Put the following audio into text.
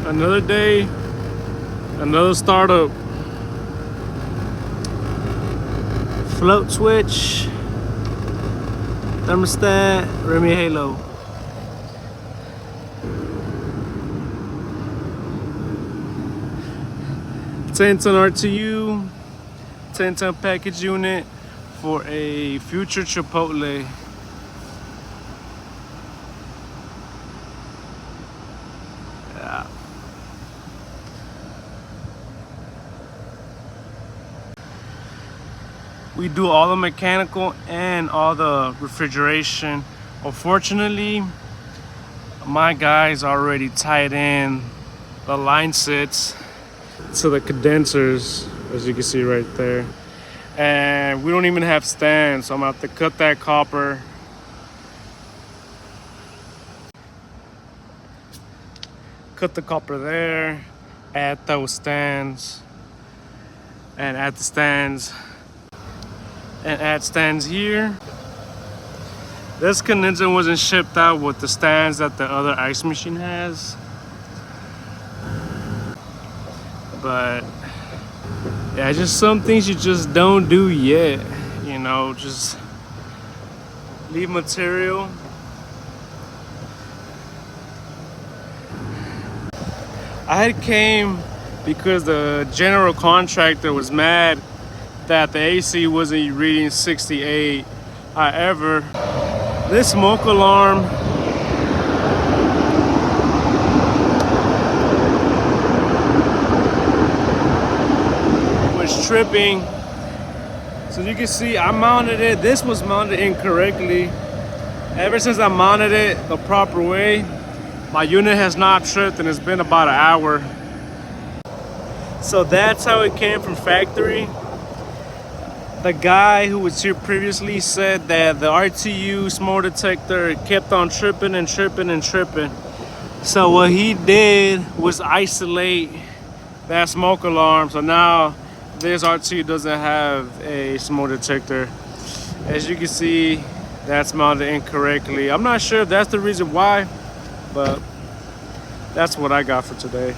Another day, another startup. Float switch, thermostat, Remy Halo. 10-ton RTU, 10-ton package unit for a future Chipotle. Yeah. We do all the mechanical and all the refrigeration. Unfortunately, my guys already tied in the line sets to the condensers, as you can see right there. And we don't even have stands, so I'm gonna have to cut that copper. Cut the copper there, add those stands, and add the stands, and add stands here. This condenser wasn't shipped out with the stands that the other ice machine has. But yeah, just some things you just don't do yet, you know, just leave material. I had came because the general contractor was mad that the AC wasn't reading 68. However, this smoke alarm was tripping. So you can see I mounted it. This was mounted incorrectly. Ever since I mounted it the proper way, my unit has not tripped, and it's been about an hour. So that's how it came from factory. The guy who was here previously said that the RTU smoke detector kept on tripping and tripping and tripping. So what he did was isolate that smoke alarm. So now this RTU doesn't have a smoke detector. As you can see, that's mounted incorrectly. I'm not sure if that's the reason why, but that's what I got for today.